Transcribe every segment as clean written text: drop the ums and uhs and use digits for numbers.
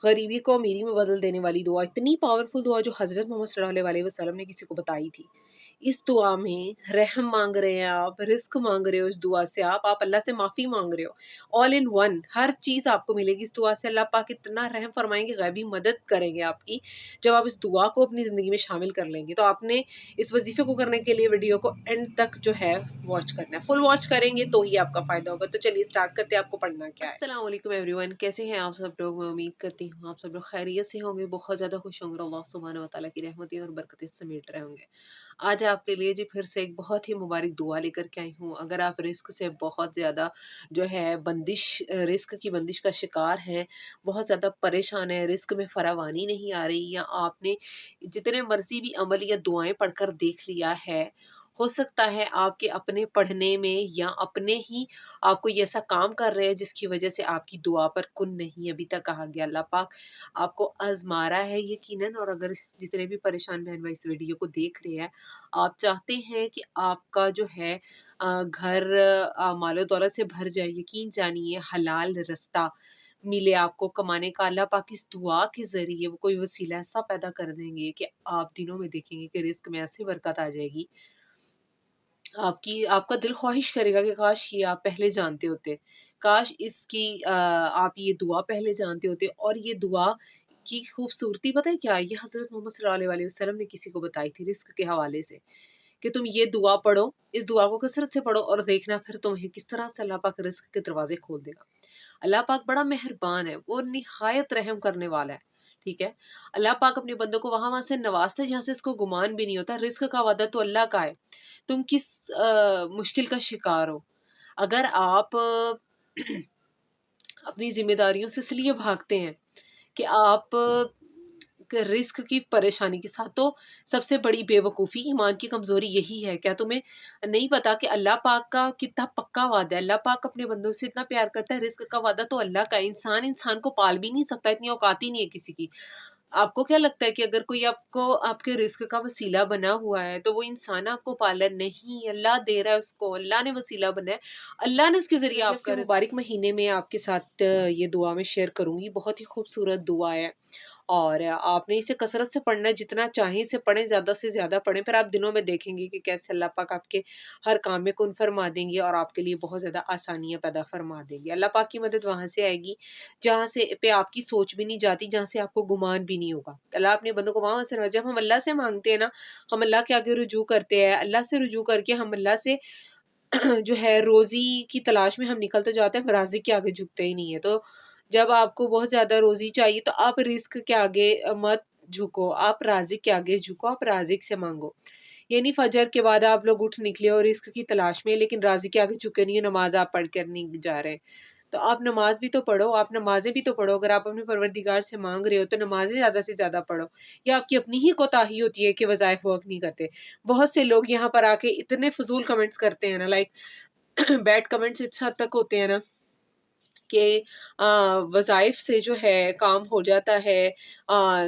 غریبی کو امیری میں بدل دینے والی دعا، اتنی پاورفل دعا جو حضرت محمد صلی اللہ علیہ وسلم نے کسی کو بتائی تھی. اس دعا میں رحم مانگ رہے ہیں آپ، رزق مانگ رہے ہو، اس دعا سے آپ اللہ سے معافی مانگ رہے ہو، آل ان ون ہر چیز آپ کو ملے گی اس دعا سے. اللہ پاک اتنا رحم فرمائیں گے، غیبی مدد کریں گے آپ کی جب آپ اس دعا کو اپنی زندگی میں شامل کر لیں گے. تو آپ نے اس وظیفے کو کرنے کے لیے ویڈیو کو اینڈ تک جو ہے واچ کرنا ہے، فل واچ کریں گے تو ہی آپ کا فائدہ ہوگا. تو چلیے اسٹارٹ کرتے ہیں آپ کو پڑھنا کیا ہے. السلام علیکم ایوری ون، کیسے ہیں آپ سب لوگ؟ میں امید کرتی ہوں آپ سب لوگ خیریت سے ہوں گے، بہت زیادہ خوش ہوں گے، اللہ سبحانہ و تعالیٰ کی رحمتیں اور برکتیں سمیٹ رہے ہوں گے. آج آپ کے لیے جی پھر سے ایک بہت ہی مبارک دعا لے کر کے آئی ہوں. اگر آپ رزق سے بہت زیادہ جو ہے رزق کی بندش کا شکار ہیں، بہت زیادہ پریشان ہیں، رزق میں فراوانی نہیں آ رہی، یا آپ نے جتنے مرضی بھی عمل یا دعائیں پڑھ کر دیکھ لیا ہے، ہو سکتا ہے آپ کے اپنے پڑھنے میں یا اپنے ہی آپ کو یہ ایسا کام کر رہے ہیں جس کی وجہ سے آپ کی دعا پر کن نہیں ابھی تک کہا گیا. اللہ پاک آپ کو آزما رہا ہے یقیناً. اور اگر جتنے بھی پریشان بہن بھائی اس ویڈیو کو دیکھ رہے ہیں، آپ چاہتے ہیں کہ آپ کا جو ہے گھر مال و دولت سے بھر جائے، یقین جانیے حلال رستہ ملے آپ کو کمانے کا، اللہ پاک اس دعا کے ذریعے وہ کوئی وسیلہ ایسا پیدا کر دیں گے کہ آپ دنوں میں دیکھیں گے کہ رزق میں ایسی برکت آ جائے گی. آپ کا دل خواہش کرے گا کہ کاش یہ آپ پہلے جانتے ہوتے، کاش اس کی آپ یہ دعا پہلے جانتے ہوتے. اور یہ دعا کی خوبصورتی پتہ ہے کیا ہے؟ یہ حضرت محمد صلی اللہ علیہ وسلم نے کسی کو بتائی تھی رزق کے حوالے سے، کہ تم یہ دعا پڑھو، اس دعا کو کثرت سے پڑھو اور دیکھنا پھر تمہیں کس طرح سے اللہ پاک رزق کے دروازے کھول دے گا. اللہ پاک بڑا مہربان ہے، وہ نہایت رحم کرنے والا ہے. ٹھیک ہے، اللہ پاک اپنے بندوں کو وہاں سے نوازتا ہے جہاں سے اس کو گمان بھی نہیں ہوتا. رزق کا وعدہ تو اللہ کا ہے. تم کس مشکل کا شکار ہو؟ اگر آپ اپنی ذمہ داریوں سے اس لیے بھاگتے ہیں کہ آپ رزق کی پریشانی کے ساتھ، تو سب سے بڑی بے وقوفی، ایمان کی کمزوری یہی ہے. کیا تمہیں نہیں پتا کہ اللہ پاک کا کتنا پکا وعدہ ہے؟ اللہ پاک اپنے بندوں سے اتنا پیار کرتا ہے. رزق کا وعدہ تو اللہ کا ہے. انسان کو پال بھی نہیں سکتا، اتنی اوقات ہی نہیں ہے کسی کی. آپ کو کیا لگتا ہے کہ اگر کوئی آپ کے رزق کا وسیلہ بنا ہوا ہے تو وہ انسان آپ کو پالا؟ نہیں، اللہ دے رہا ہے اس کو، اللہ نے وسیلہ بنا ہے، اللہ نے اس کے ذریعے آپ کا مبارک مہینے میں آپ کے ساتھ یہ دعا میں شیئر کروں گی. بہت ہی خوبصورت دعا ہے اور آپ نے اسے کثرت سے پڑھنا ہے، جتنا چاہیں اسے پڑھیں، زیادہ سے زیادہ پڑھیں. پھر آپ دنوں میں دیکھیں گے کہ کیسے اللہ پاک آپ کے ہر کام میں کن فرما دیں گے اور آپ کے لیے بہت زیادہ آسانیاں پیدا فرما دیں گے. اللہ پاک کی مدد وہاں سے آئے گی جہاں سے پہ آپ کی سوچ بھی نہیں جاتی، جہاں سے آپ کو گمان بھی نہیں ہوگا. اللہ اپنے بندوں کو وہاں سے، جب ہم اللہ سے مانگتے ہیں نا، ہم اللہ کے آگے رجوع کرتے ہیں، اللہ سے رجوع کر کے ہم اللہ سے جو ہے روزی کی تلاش میں ہم نکلتے جاتے ہیں، ہم رازق کے آگے جھکتے ہی نہیں ہے. تو جب آپ کو بہت زیادہ روزی چاہیے تو آپ رزق کے آگے مت جھکو، آپ رازق کے آگے جھکو، آپ رازق سے مانگو. یعنی فجر کے بعد آپ لوگ اٹھ نکلے اور رزق کی تلاش میں، لیکن رازق کے آگے جھکے نہیں، نماز آپ پڑھ کر نہیں جا رہے. تو آپ نماز بھی تو پڑھو، آپ نمازیں بھی تو پڑھو. اگر آپ اپنے پروردگار سے مانگ رہے ہو تو نمازیں زیادہ سے زیادہ پڑھو. یا آپ کی اپنی ہی کوتاہی ہوتی ہے کہ وظائف ورک نہیں کرتے. بہت سے لوگ یہاں پر آ کے اتنے فضول کمنٹس کرتے ہیں نا، لائک بیڈ کمنٹس اس حد تک ہوتے ہیں نا کہ وظائف سے جو ہے کام ہو جاتا ہے،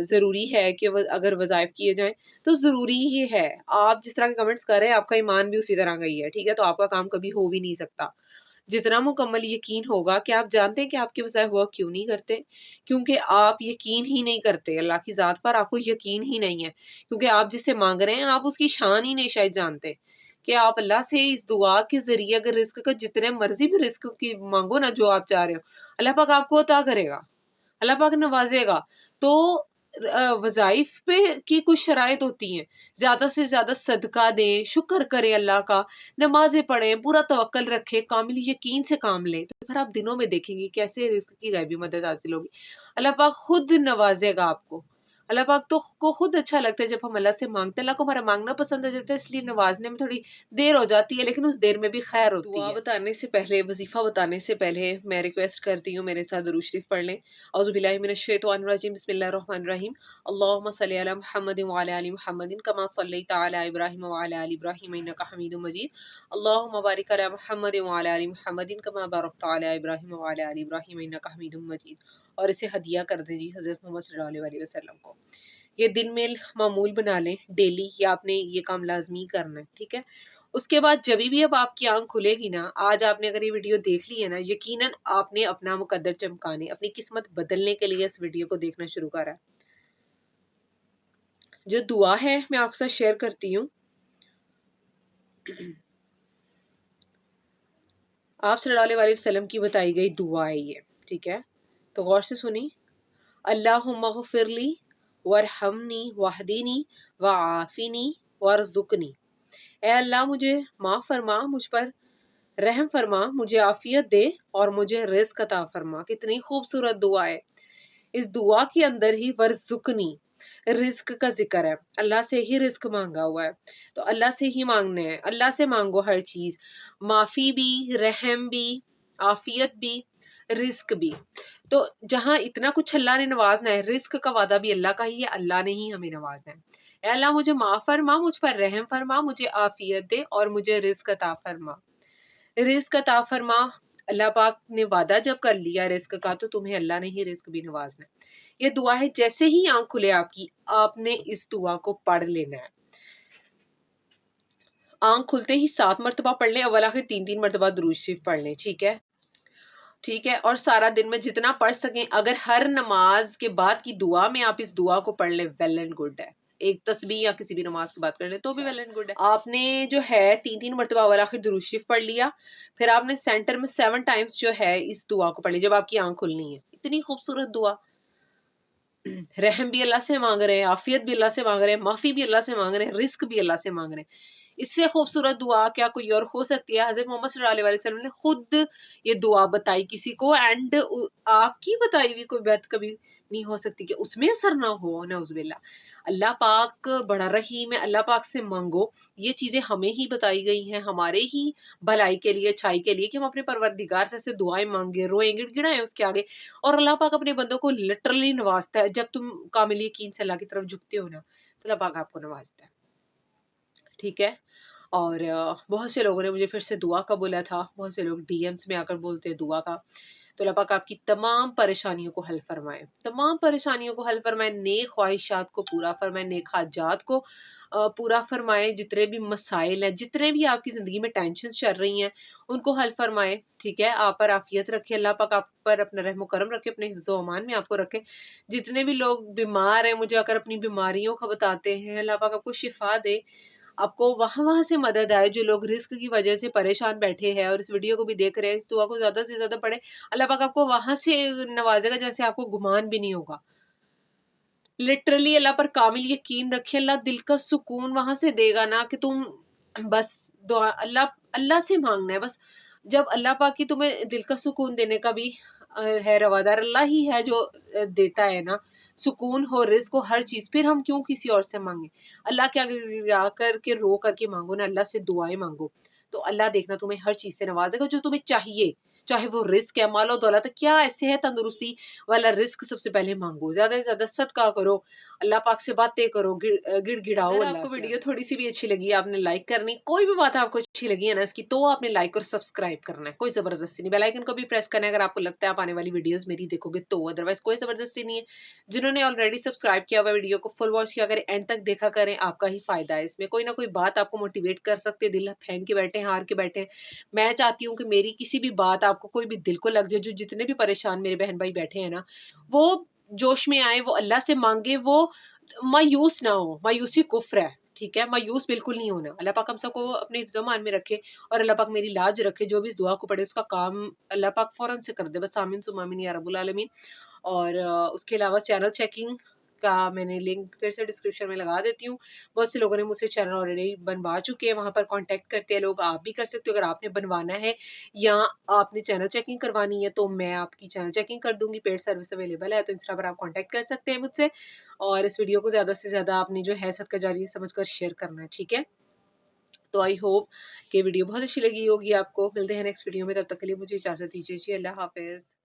ضروری ہے کہ اگر وظائف کیے جائیں تو ضروری ہی ہے. آپ جس طرح کے کمنٹس کر رہے ہیں، آپ کا ایمان بھی اسی طرح کا ہی ہے. ٹھیک ہے، تو آپ کا کام کبھی ہو بھی نہیں سکتا. جتنا مکمل یقین ہوگا کہ آپ جانتے ہیں کہ آپ کے وظائف ورک کیوں نہیں کرتے، کیونکہ آپ یقین ہی نہیں کرتے اللہ کی ذات پر، آپ کو یقین ہی نہیں ہے. کیونکہ آپ جس سے مانگ رہے ہیں آپ اس کی شان ہی نہیں شاید جانتے کہ آپ اللہ سے اس دعا کے ذریعے اگر رزق کا جتنے مرضی بھی رزق کی مانگو نا، جو آپ چاہ رہے ہو، اللہ پاک آپ کو عطا کرے گا، اللہ پاک نوازے گا. تو وظائف پہ کی کچھ شرائط ہوتی ہیں. زیادہ سے زیادہ صدقہ دیں، شکر کریں اللہ کا، نمازیں پڑھیں، پورا توکل رکھیں، کامل یقین سے کام لیں. تو پھر آپ دنوں میں دیکھیں گے کیسے رزق کی غیبی مدد حاصل ہوگی. اللہ پاک خود نوازے گا آپ کو. اللہ پاک تو کو خود اچھا لگتا ہے جب ہم اللہ سے مانگتے ہیں. اللہ کو ہمارا مانگنا پسند ہے جاتا ہے، اس لیے نوازنے میں تھوڑی دیر ہو جاتی ہے، لیکن اس دیر میں بھی خیر ہوتی ہے. دعا بتانے سے پہلے، وظیفہ بتانے سے پہلے میں ریکویسٹ کرتی ہوں میرے ساتھ درود شریف پڑھ لیں. اعوذ باللہ من الشیطان الرجیم، بسم اللہ الرحمن الرحیم. اللہم صلی علی محمد وعلی آل محمد کما صلیت علی ابراہیم وعلی آل ابراہیم انک حمید مجید. اللہم بارک علی محمد وعلی آل محمد کما بارکت علی ابراہیم وعلی آل ابراہیم انک حمید مجید. اور اسے ہدیہ کر دیں جی حضرت محمد صلی اللہ علیہ وسلم کو. یہ دن میں معمول بنا لیں ڈیلی، یا آپ نے یہ کام لازمی کرنا ہے. ٹھیک ہے، اس کے بعد جب بھی اب آپ کی آنکھ کھلے گی نا، آج آپ نے اگر یہ ویڈیو دیکھ لی ہے نا، یقیناً آپ نے اپنا مقدر چمکانے، اپنی قسمت بدلنے کے لیے اس ویڈیو کو دیکھنا شروع کرا ہے۔ جو دعا ہے میں آپ کے ساتھ شیئر کرتی ہوں۔ آپ صلی اللہ علیہ وسلم کی بتائی گئی دعا ہے یہ، ٹھیک ہے؟ تو غور سے سنی۔ اللہم اغفر لی وارحمنی واہدینی وعافینی وارزقنی۔ اے اللہ مجھے معاف فرما، مجھ پر رحم فرما، مجھے عافیت دے اور مجھے رزق عطا فرما۔ کتنی خوبصورت دعا ہے۔ اس دعا کے اندر ہی ورزقنی، رزق کا ذکر ہے۔ اللہ سے ہی رزق مانگا ہوا ہے، تو اللہ سے ہی مانگنے ہیں۔ اللہ سے مانگو ہر چیز، معافی بھی، رحم بھی، عافیت بھی، رزق بھی۔ تو جہاں اتنا کچھ اللہ نے نوازنا ہے، رزق کا وعدہ بھی اللہ کا ہی ہے، اللہ نے ہی ہمیں نوازنا ہے۔ اے اللہ مجھے معاف فرما، مجھ پر رحم فرما، مجھے عافیت دے اور مجھے رزق عطا فرما۔ رزق عطا فرما، اللہ پاک نے وعدہ جب کر لیا رزق کا، تو تمہیں اللہ نے ہی رزق بھی نوازنا ہے۔ یہ دعا ہے، جیسے ہی آنکھ کھلے آپ کی، آپ نے اس دعا کو پڑھ لینا ہے۔ آنکھ کھلتے ہی 7 مرتبہ پڑھ لیں، اول آخر 3 مرتبہ درود شریف پڑھ لیں، ٹھیک ہے؟ ٹھیک ہے، اور سارا دن میں جتنا پڑھ سکیں، اگر ہر نماز کے بعد کی دعا میں آپ اس دعا کو پڑھ لیں، ویل اینڈ گڈ ہے۔ ایک تسبیح یا کسی بھی نماز کی بات کر لیں تو بھی ویل اینڈ گڈ ہے۔ آپ نے جو ہے 3 مرتبہ اول آخر درود شریف پڑھ لیا، پھر آپ نے سینٹر میں 7 ٹائمز جو ہے اس دعا کو پڑھ لی جب آپ کی آنکھ کھلنی ہے۔ اتنی خوبصورت دعا، رحم بھی اللہ سے مانگ رہے ہیں، عافیت بھی اللہ سے مانگ رہے ہیں، معافی بھی اللہ سے مانگ رہے ہیں، رزق بھی اللہ سے مانگ رہے ہیں۔ اس سے خوبصورت دعا کیا کوئی اور ہو سکتی ہے؟ حضرت محمد صلی اللہ علیہ وسلم نے خود یہ دعا بتائی کسی کو، اینڈ آپ کی بتائی ہوئی کوئی بات کبھی نہیں ہو سکتی کہ اس میں اثر نہ ہو، نعوذ باللہ۔ اللہ پاک بڑا رحیم ہے، اللہ پاک سے مانگو۔ یہ چیزیں ہمیں ہی بتائی گئی ہیں ہمارے ہی بھلائی کے لیے، اچھائی کے لیے، کہ ہم اپنے پروردگار سے ایسے دعائیں مانگے، روئیں، گڑ گڑائیں اس کے آگے۔ اور اللہ پاک اپنے بندوں کو لٹرلی نوازتا ہے۔ جب تم کامل یقین سے اللہ کی طرف جھکتے ہو نا، تو اللہ پاک آپ کو نوازتا ہے، ٹھیک ہے؟ اور بہت سے لوگوں نے مجھے پھر سے دعا کا بولا تھا، بہت سے لوگ ڈی ایمز میں آ کر بولتے ہیں دعا کا۔ تو اللہ پاک آپ کی تمام پریشانیوں کو حل فرمائے، تمام پریشانیوں کو حل فرمائے، نیک خواہشات کو پورا فرمائے، نیک حاجات کو پورا فرمائے، جتنے بھی مسائل ہیں، جتنے بھی آپ کی زندگی میں ٹینشنز چل رہی ہیں، ان کو حل فرمائے، ٹھیک ہے؟ آپ پر عافیت رکھے، اللہ پاک آپ پر اپنا رحم و کرم رکھے، اپنے حفظ و امان میں آپ کو رکھے۔ جتنے بھی لوگ بیمار ہیں، مجھے آ کر اپنی بیماریوں کا بتاتے ہیں، اللہ پاک آپ کو شفا دے، آپ کو وہاں سے مدد آئے۔ جو لوگ رزق کی وجہ سے پریشان بیٹھے ہیں اور اس ویڈیو کو بھی دیکھ رہے ہیں، اس دعا کو زیادہ سے زیادہ پڑھیں، اللہ پاک آپ کو وہاں سے نوازے گا جیسے آپ کو گمان بھی نہیں ہوگا۔ لٹرلی اللہ پر کامل یقین رکھے، اللہ دل کا سکون وہاں سے دے گا نا، کہ تم بس دعا اللہ سے مانگنا ہے بس۔ جب اللہ پاک کی تمہیں دل کا سکون دینے کا بھی ہے، روادار اللہ ہی ہے جو دیتا ہے نا سکون ہو، رزق ہو، ہر چیز، پھر ہم کیوں کسی اور سے مانگیں؟ اللہ کے آگے جا کر کے رو کر کے مانگو نا، اللہ سے دعائیں مانگو، تو اللہ دیکھنا تمہیں ہر چیز سے نوازے گا جو تمہیں چاہیے، چاہے وہ رزق ہے، مال و دولت ہے، کیا ایسے ہے، تندرستی والا رزق سب سے پہلے مانگو، زیادہ سے زیادہ صدقہ کرو، اللہ پاک سے باتیں کرو، گڑ گڑاؤ۔ اگر آپ کو ویڈیو تھوڑی سی بھی اچھی لگی، آپ نے لائک کرنی، کوئی بھی بات آپ کو اچھی لگی ہے نا اس کی، تو آپ نے لائک اور سبسکرائب کرنا ہے، کوئی زبردستی نہیں، بیل آئیکن کو بھی پریس کرنا ہے اگر آپ کو لگتا ہے آپ آنے والی ویڈیوز میری دیکھو گے تو، ادروائز کوئی زبردستی نہیں ہے۔ جنہوں نے آلریڈی سبسکرائب کیا ہوا ویڈیو کو فل واچ کیا کریں، اینڈ تک دیکھا کریں، آپ کا ہی فائدہ ہے اس میں، کوئی نہ کوئی بات آپ کو موٹیویٹ کر سکتے ہیں، دل پھینک کے بیٹھے ہیں، ہار کے بیٹھے ہیں۔ میں چاہتی ہوں کہ میری کسی بھی بات آپ کو کوئی بھی دل کو لگ جائے، جو جتنے بھی پریشان میرے بہن بھائی بیٹھے ہیں نا، وہ جوش میں آئے، وہ اللہ سے مانگے، وہ مایوس نہ ہو، مایوسی کفر ہے، ٹھیک ہے؟ مایوس بالکل نہیں ہونا۔ اللہ پاک ہم سب کو اپنے حفظ و امان میں رکھے، اور اللہ پاک میری لاج رکھے، جو بھی اس دعا کو پڑھے اس کا کام اللہ پاک فوراً سے کر دے، بس آمین ثم آمین یا رب العالمین۔ اور اس کے علاوہ چینل چیکنگ کا میں نے لنک پھر سے ڈسکرپشن میں لگا دیتی ہوں، بہت سے لوگوں نے مجھ سے چینل آلریڈی بنوا چکے ہیں، وہاں پر کانٹیکٹ کرتے ہیں لوگ، آپ بھی کر سکتے ہو اگر آپ نے بنوانا ہے یا آپ نے چینل چیکنگ کروانی ہے، تو میں آپ کی چینل چیکنگ کر دوں گی، پیڈ سروس اویلیبل ہے، تو انسٹا پر آپ کانٹیکٹ کر سکتے ہیں مجھ سے۔ اور اس ویڈیو کو زیادہ سے زیادہ آپ نے جو ہے صدقہ جاریہ سمجھ کر شیئر کرنا ہے، ٹھیک ہے؟ تو آئی ہوپ کہ ویڈیو بہت اچھی لگی ہوگی آپ کو۔ ملتے ہیں نیکسٹ ویڈیو میں، تب تک کے لیے مجھے اجازت دیجیے جی، اللہ حافظ۔